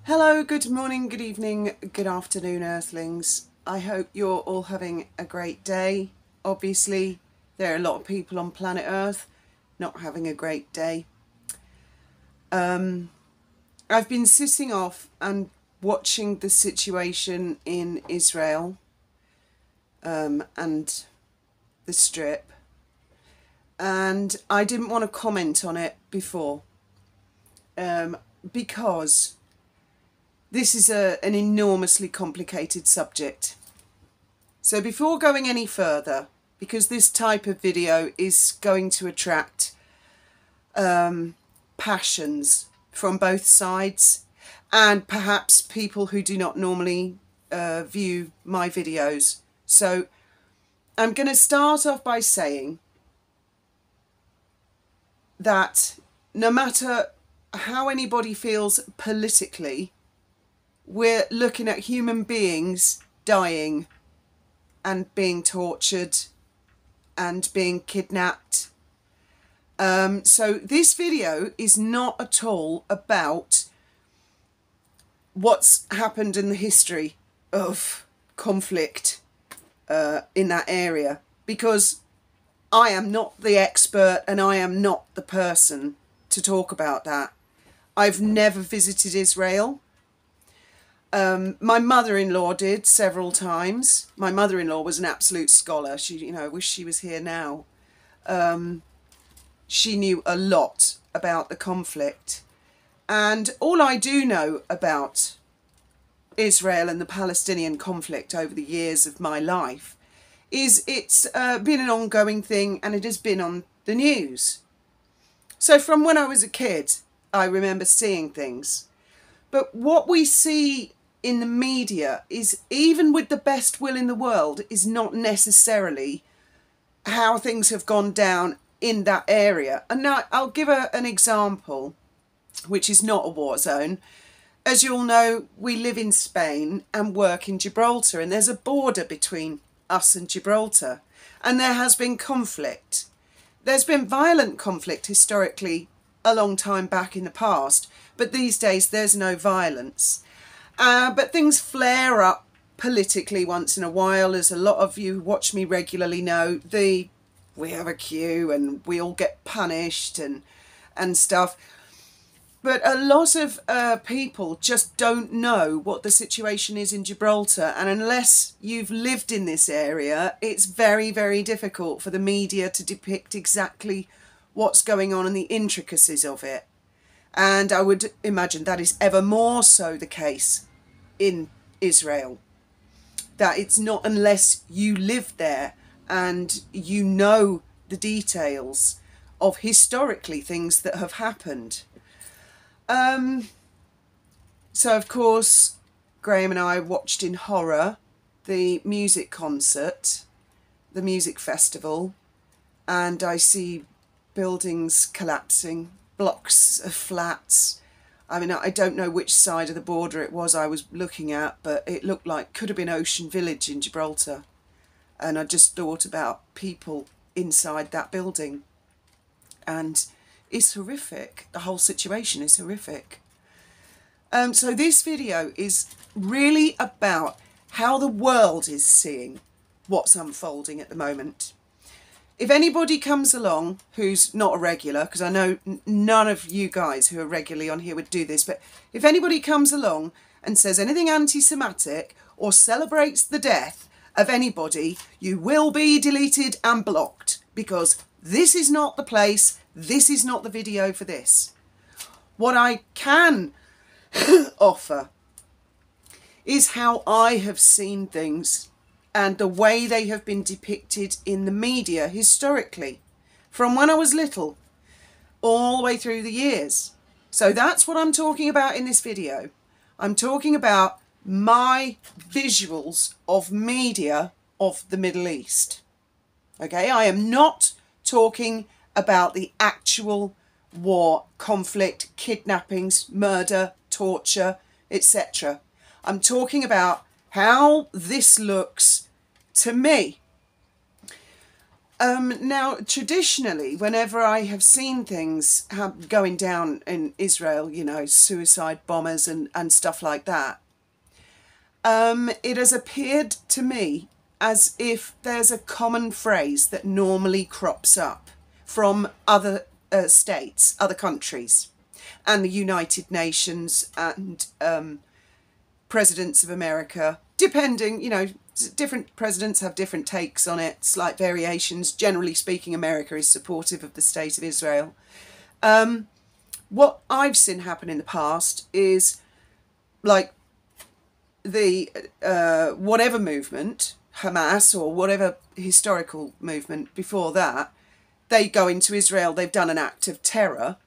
Hello, good morning, good evening, good afternoon, Earthlings. I hope you're all having a great day. Obviously, there are a lot of people on planet Earth not having a great day. I've been sitting off and watching the situation in Israel and the Strip, and I didn't want to comment on it before because this is an enormously complicated subject. So before going any further, because this type of video is going to attract passions from both sides and perhaps people who do not normally view my videos. So I'm going to start off by saying that no matter how anybody feels politically, we're looking at human beings dying and being tortured and being kidnapped. So this video is not at all about what's happened in the history of conflict in that area, because I am not the expert and I am not the person to talk about that. I've never visited Israel. My mother-in-law did several times. My mother-in-law was an absolute scholar. She, I wish she was here now. She knew a lot about the conflict. And all I do know about Israel and the Palestinian conflict over the years of my life is it's been an ongoing thing, and it has been on the news. So from when I was a kid, I remember seeing things. But what we see in the media is, even with the best will in the world, is not necessarily how things have gone down in that area. And now I'll give an example, which is not a war zone. As you all know, we live in Spain and work in Gibraltar, and there's a border between us and Gibraltar, and there has been conflict. There's been violent conflict historically a long time back in the past, but these days there's no violence. But things flare up politically once in a while, as a lot of you who watch me regularly know. We have a queue and we all get punished and stuff. But a lot of people just don't know what the situation is in Gibraltar, and unless you've lived in this area, it's very, very difficult for the media to depict exactly what's going on and the intricacies of it. And I would imagine that is ever more so the case in Israel. That it's not unless you live there and you know the details of historically things that have happened. So of course, Graham and I watched in horror the music concert, the music festival, and I see buildings collapsing, blocks of flats. I mean, I don't know which side of the border it was I was looking at, but it looked like could have been Ocean Village in Gibraltar. And I just thought about people inside that building. And it's horrific. The whole situation is horrific. So this video is really about how the world is seeing what's unfolding at the moment. If anybody comes along who's not a regular, because I know none of you guys who are regularly on here would do this, but if anybody comes along and says anything anti-Semitic or celebrates the death of anybody, you will be deleted and blocked, because this is not the place, this is not the video for this. What I can offer is how I have seen things and the way they have been depicted in the media historically, from when I was little, all the way through the years. So that's what I'm talking about in this video. I'm talking about my visuals of media of the Middle East. Okay, I am not talking about the actual war, conflict, kidnappings, murder, torture, etc. I'm talking about how this looks to me. Now, traditionally, whenever I have seen things going down in Israel, you know, suicide bombers and stuff like that, it has appeared to me as if there's a common phrase that normally crops up from other states, other countries, and the United Nations and presidents of America, depending, you know, different presidents have different takes on it, slight variations. Generally speaking, America is supportive of the state of Israel. What I've seen happen in the past is, like, the whatever movement, Hamas or whatever historical movement before that, they go into Israel, they've done an act of terror,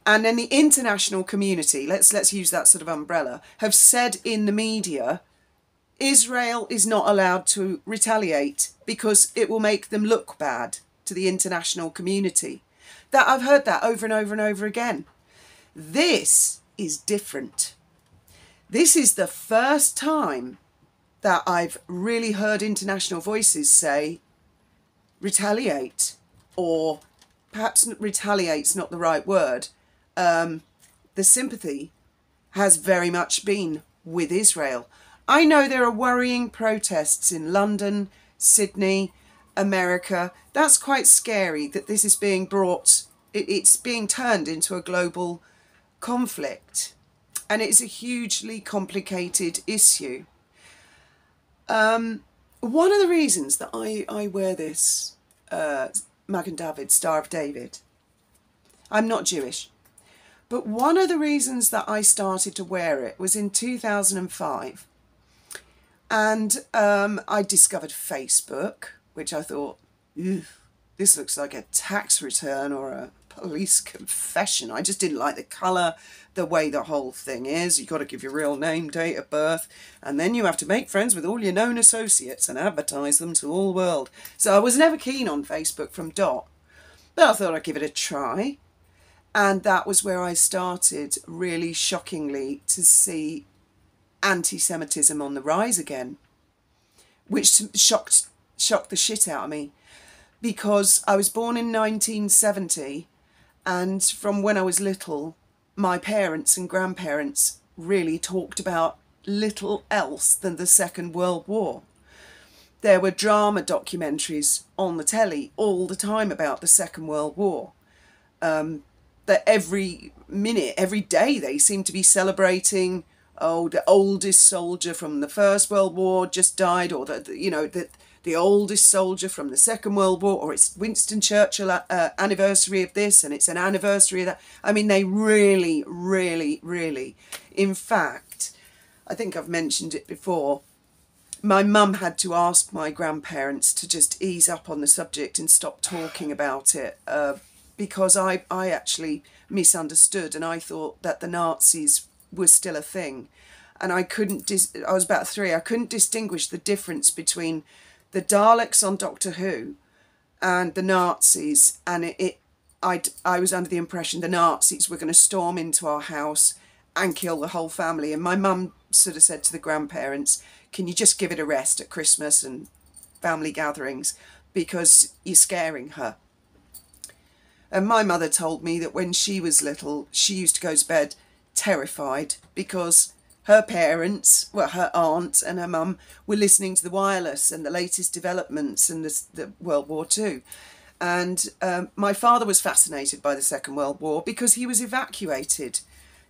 and then the international community, let's use that sort of umbrella, have said in the media, Israel is not allowed to retaliate because it will make them look bad to the international community. That I've heard that over and over and over again. This is different. This is the first time that I've really heard international voices say retaliate, or perhaps retaliate's not the right word. The sympathy has very much been with Israel. I know there are worrying protests in London, Sydney, America. That's quite scary that this is being brought, it's being turned into a global conflict. And it's a hugely complicated issue. One of the reasons that I wear this Magen David, Star of David, I'm not Jewish, but one of the reasons that I started to wear it was in 2005. And I discovered Facebook, which I thought, this looks like a tax return or a police confession. I just didn't like the colour, the way the whole thing is. You've got to give your real name, date of birth, and then you have to make friends with all your known associates and advertise them to all the world. So I was never keen on Facebook from dot, but I thought I'd give it a try. And that was where I started, really shockingly, to see anti-Semitism on the rise again, which shocked the shit out of me, because I was born in 1970, and from when I was little, my parents and grandparents really talked about little else than the Second World War. There were drama documentaries on the telly all the time about the Second World War. That every minute, every day, they seemed to be celebrating, oh, the oldest soldier from the First World War just died, or the oldest soldier from the Second World War, or it's Winston Churchill anniversary of this, and it's an anniversary of that. I mean, they really, really, really. In fact, I think I've mentioned it before, my mum had to ask my grandparents to just ease up on the subject and stop talking about it, because I actually misunderstood, and I thought that the Nazis was still a thing. And I was about 3, I couldn't distinguish the difference between the Daleks on Doctor Who and the Nazis, and I was under the impression the Nazis were going to storm into our house and kill the whole family. And my mum sort of said to the grandparents, can you just give it a rest at Christmas and family gatherings, because you're scaring her. And my mother told me that when she was little, she used to go to bed terrified because her parents, well, her aunt and her mum, were listening to the wireless and the latest developments in the World War II. And my father was fascinated by the Second World War because he was evacuated.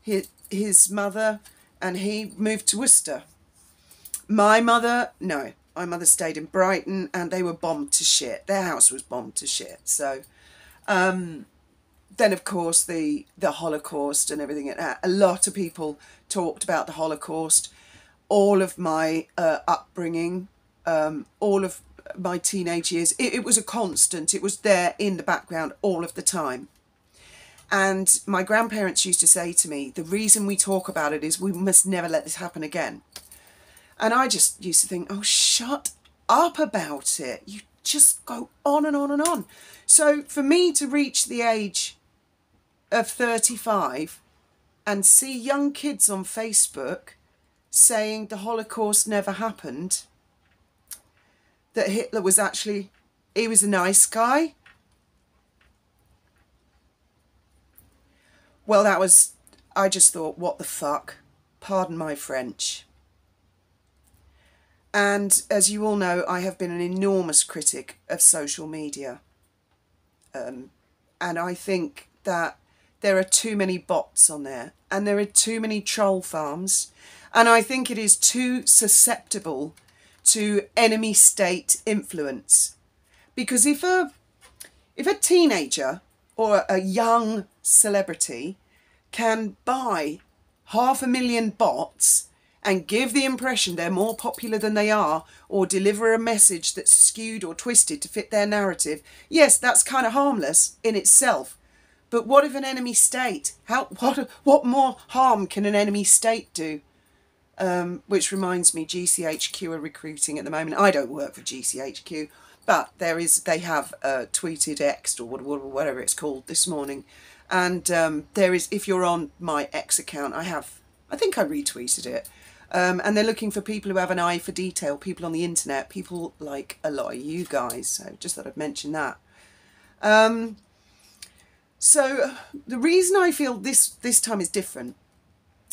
His mother and he moved to Worcester. My mother, no. My mother stayed in Brighton, and they were bombed to shit. Their house was bombed to shit. So then, of course, the Holocaust and everything like that. A lot of people talked about the Holocaust. All of my upbringing, all of my teenage years, it was a constant. It was there in the background all of the time. And my grandparents used to say to me, the reason we talk about it is we must never let this happen again. And I just used to think, oh, shut up about it. You just go on and on and on. So for me to reach the age of 35 and see young kids on Facebook saying the Holocaust never happened, that Hitler was actually He was a nice guy. Well, I just thought, what the fuck? Pardon my French. And as you all know, I have been an enormous critic of social media. And I think that there are too many bots on there, and there are too many troll farms, and I think it is too susceptible to enemy state influence. Because if a teenager or a young celebrity can buy 500,000 bots and give the impression they're more popular than they are, or deliver a message that's skewed or twisted to fit their narrative, yes, that's kind of harmless in itself. But what if an enemy state? What more harm can an enemy state do? Which reminds me, GCHQ are recruiting at the moment. I don't work for GCHQ, but they have tweeted X or whatever it's called this morning, and there is, if you're on my X account, I think I retweeted it. And they're looking for people who have an eye for detail, people on the internet, people like a lot of you guys. So just thought I'd mention that. So the reason I feel this time is different,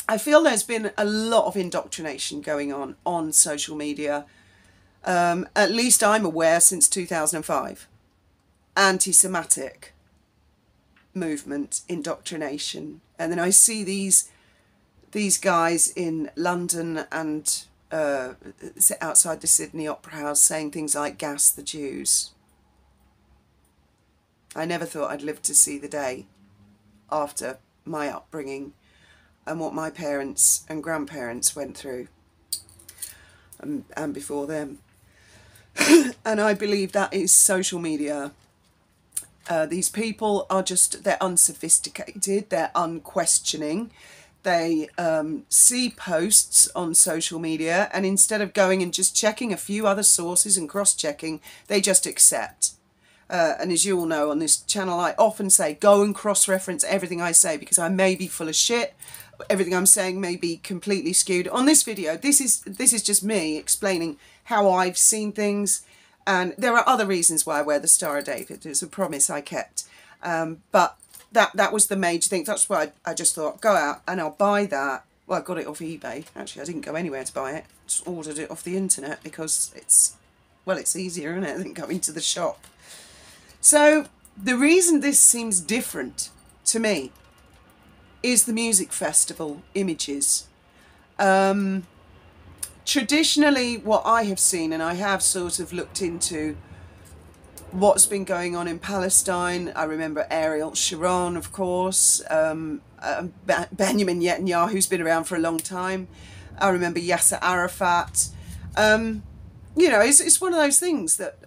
I feel there's been a lot of indoctrination going on social media. At least I'm aware since 2005. Anti-Semitic movement, indoctrination. And then I see these guys in London and outside the Sydney Opera House saying things like "gas the Jews." I never thought I'd live to see the day after my upbringing and what my parents and grandparents went through, and before them. And I believe that is social media. These people are they're unsophisticated, they're unquestioning. They see posts on social media, and instead of going and just checking a few other sources and cross-checking, they just accept. And as you all know, on this channel, I often say, go and cross-reference everything I say, because I may be full of shit. Everything I'm saying may be completely skewed. On this video, this is just me explaining how I've seen things. And there are other reasons why I wear the Star of David. It was a promise I kept. But that was the major thing. That's why I just thought, go out and I'll buy that. Well, I got it off eBay. Actually, I didn't go anywhere to buy it. Just ordered it off the internet because it's easier, isn't it, than going to the shop. So the reason this seems different to me is the music festival images. Traditionally, what I have seen, and I have sort of looked into what's been going on in Palestine. I remember Ariel Sharon, of course, Benjamin Netanyahu, who's been around for a long time. I remember Yasser Arafat. You know, it's one of those things that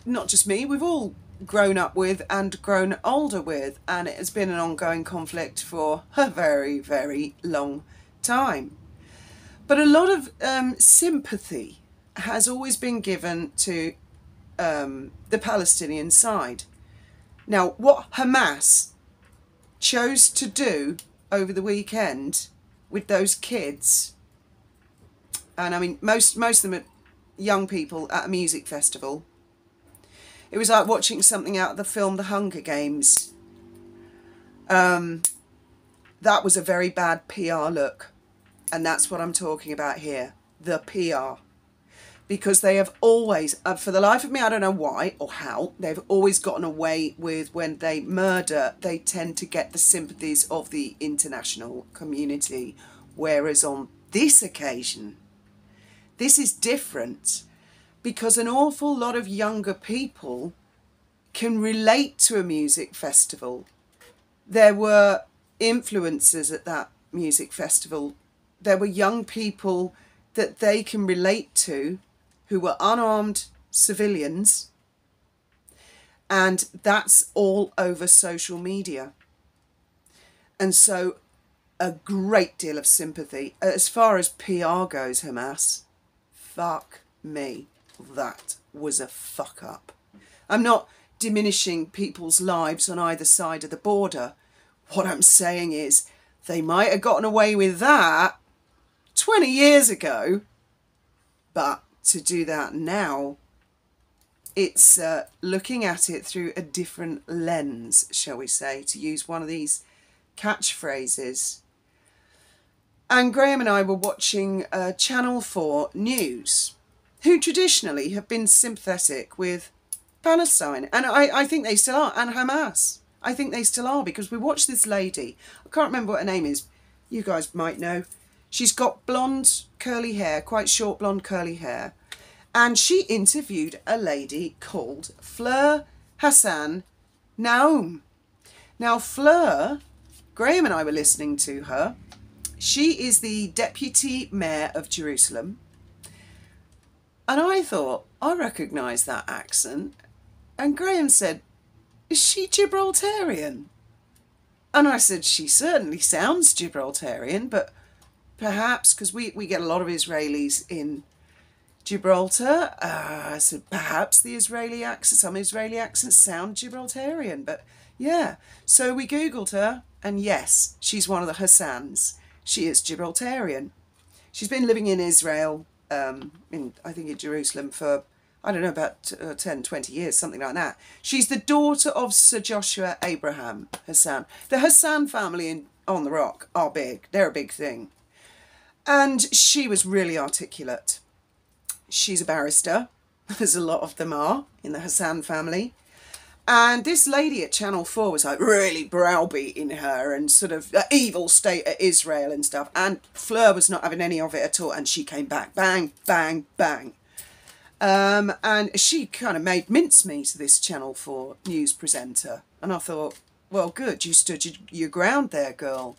not just me, we've all grown up with and grown older with, and it has been an ongoing conflict for a very, very long time. But a lot of sympathy has always been given to the Palestinian side. Now, what Hamas chose to do over the weekend with those kids, and I mean most of them are young people at a music festival. It was like watching something out of the film The Hunger Games. That was a very bad PR look. And that's what I'm talking about here. The PR. Because they have always, for the life of me, I don't know why or how, they've always gotten away with, when they murder, they tend to get the sympathies of the international community. Whereas on this occasion, this is different. Because an awful lot of younger people can relate to a music festival. There were influencers at that music festival. There were young people that they can relate to who were unarmed civilians. And that's all over social media. And so a great deal of sympathy. As far as PR goes, Hamas, fuck me. That was a fuck up. I'm not diminishing people's lives on either side of the border. What I'm saying is they might have gotten away with that 20 years ago, but to do that now it's looking at it through a different lens, shall we say, to use one of these catchphrases. And Graham and I were watching Channel 4 News, who traditionally have been sympathetic with Palestine. And I think they still are, and Hamas. I think they still are, because we watched this lady. I can't remember what her name is. You guys might know. She's got blonde curly hair, quite short blonde curly hair. And she interviewed a lady called Fleur Hassan Naum. Now Fleur, Graham and I were listening to her. She is the Deputy Mayor of Jerusalem. And I thought, I recognise that accent. And Graham said, is she Gibraltarian? And I said, she certainly sounds Gibraltarian, but perhaps, because we get a lot of Israelis in Gibraltar, I said, perhaps the Israeli accent, some Israeli accents sound Gibraltarian, but yeah. So we Googled her, and yes, she's one of the Hassans. She is Gibraltarian. She's been living in Israel, I think in Jerusalem for, I don't know, about 10, 20 years, something like that. She's the daughter of Sir Joshua Abraham Hassan. The Hassan family on the Rock are big. They're a big thing. And she was really articulate. She's a barrister, as a lot of them are in the Hassan family. And this lady at Channel 4 was like really browbeating her and sort of the evil state of Israel and stuff. And Fleur was not having any of it at all. And she came back, bang, bang, bang. And she kind of made mincemeat of this Channel 4 news presenter. And I thought, well, good, you stood your ground there, girl.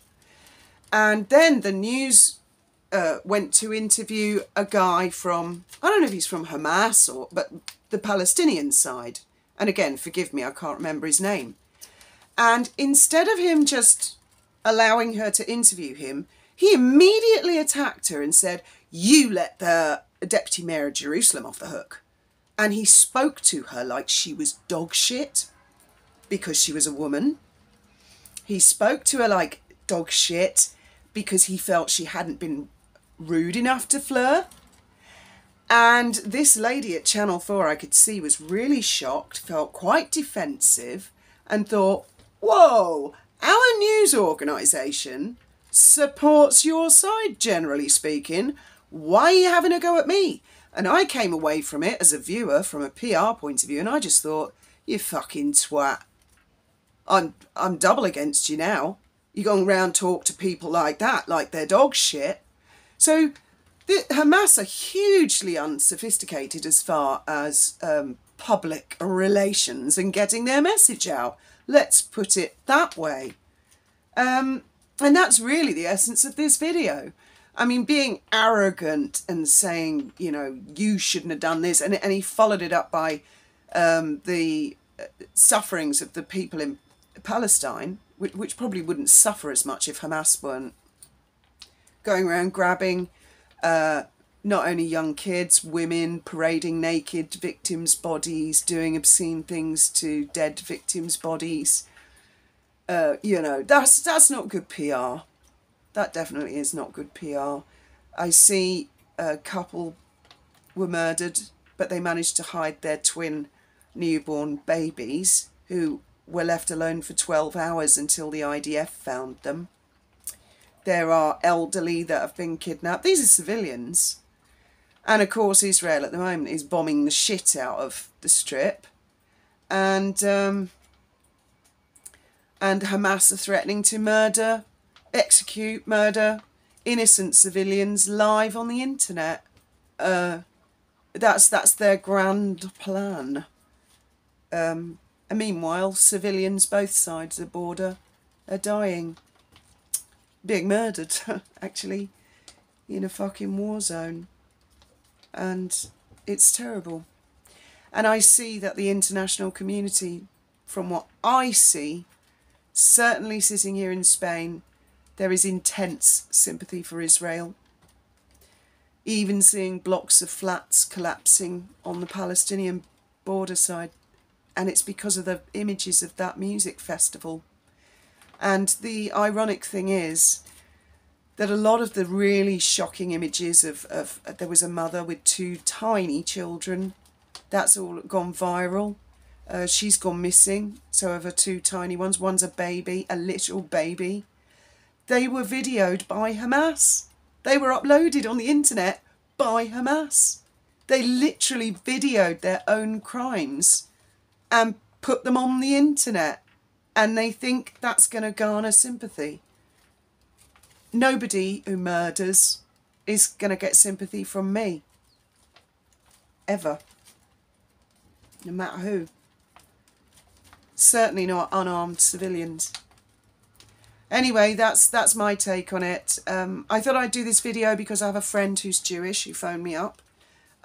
And then the news went to interview a guy from, I don't know if he's from Hamas but the Palestinian side. And again, forgive me, I can't remember his name. And instead of him just allowing her to interview him, he immediately attacked her and said, you let the Deputy Mayor of Jerusalem off the hook. And he spoke to her like she was dog shit because she was a woman. He spoke to her like dog shit because he felt she hadn't been rude enough to Fleur. And this lady at Channel 4, I could see, was really shocked, felt quite defensive, and thought, whoa, our news organisation supports your side, generally speaking. Why are you having a go at me? And I came away from it as a viewer, from a PR point of view, and I just thought, you fucking twat. I'm double against you now. You're going round talk to people like that, like they're dog shit. So Hamas are hugely unsophisticated as far as public relations and getting their message out. Let's put it that way. And that's really the essence of this video. I mean, being arrogant and saying, you know, you shouldn't have done this. And he followed it up by the sufferings of the people in Palestine, which probably wouldn't suffer as much if Hamas weren't going around grabbing not only young kids, women, parading naked victims' bodies, doing obscene things to dead victims' bodies. You know, that's not good PR. That definitely is not good PR. I see a couple were murdered, but they managed to hide their twin newborn babies who were left alone for 12 hours until the IDF found them. There are elderly that have been kidnapped. These are civilians. And of course, Israel at the moment is bombing the shit out of the Strip. And Hamas are threatening to execute, murder innocent civilians live on the internet. That's their grand plan. And meanwhile, civilians both sides of the border are dying. Being murdered, actually, in a fucking war zone. And it's terrible. And I see that the international community, from what I see, certainly sitting here in Spain, there is intense sympathy for Israel. Even seeing blocks of flats collapsing on the Palestinian border side. And it's because of the images of that music festival. And the ironic thing is that a lot of the really shocking images of there was a mother with two tiny children That's all gone viral. She's gone missing. So have her 2 tiny ones. One's a baby, a little baby. They were videoed by Hamas. They were uploaded on the internet by Hamas. They literally videoed their own crimes and put them on the internet. And they think that's going to garner sympathy. Nobody who murders is going to get sympathy from me. Ever. No matter who. Certainly not unarmed civilians. Anyway, that's my take on it. I thought I'd do this video because I have a friend who's Jewish who phoned me up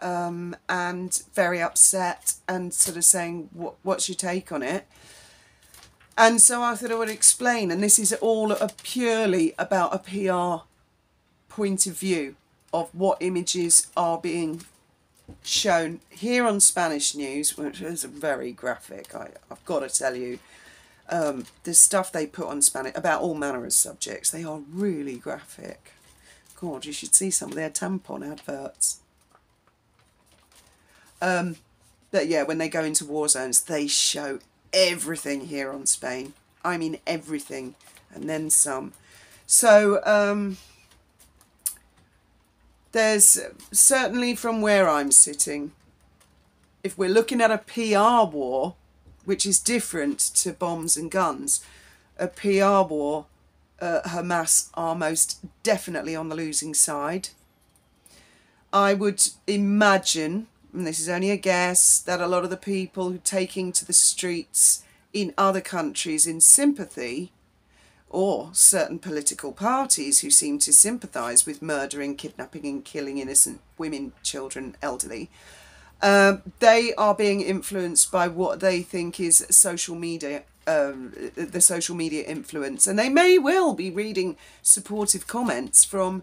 and very upset and sort of saying, what's your take on it? And so I thought I would explain, and this is all purely about a PR point of view of what images are being shown here on Spanish News, which is very graphic, I've got to tell you. The stuff they put on Spanish about all manner of subjects, they are really graphic. God, you should see some of their tampon adverts. But yeah, when they go into war zones, they show everything here on Spain. I mean everything, and then some. So there's certainly, from where I'm sitting, if we're looking at a PR war, which is different to bombs and guns, a PR war, Hamas are most definitely on the losing side. I would imagine, and this is only a guess, that a lot of the people who are taking to the streets in other countries in sympathy, or certain political parties who seem to sympathise with murdering, kidnapping and killing innocent women, children, elderly, they are being influenced by what they think is social media, the social media influence, and they may well be reading supportive comments from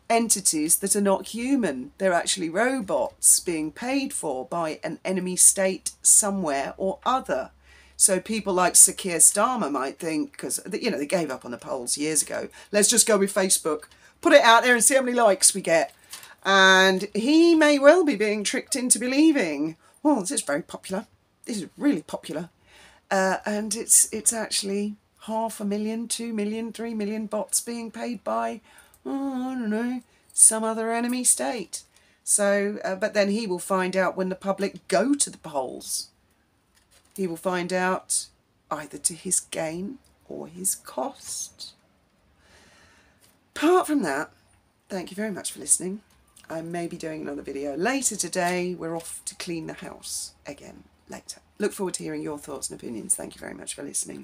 entities that are not human. They're actually robots being paid for by an enemy state somewhere or other. So people like Sir Keir Starmer might think, because, you know, they gave up on the polls years ago, let's just go with Facebook, put it out there and see how many likes we get. And he may well be being tricked into believing, oh, this is very popular, this is really popular. And it's actually 500,000, 2 million, 3 million bots being paid by, oh, I don't know, some other enemy state. So, but then he will find out when the public go to the polls. He will find out either to his gain or his cost. Apart from that, thank you very much for listening. I may be doing another video later today. We're off to clean the house again later. Look forward to hearing your thoughts and opinions. Thank you very much for listening.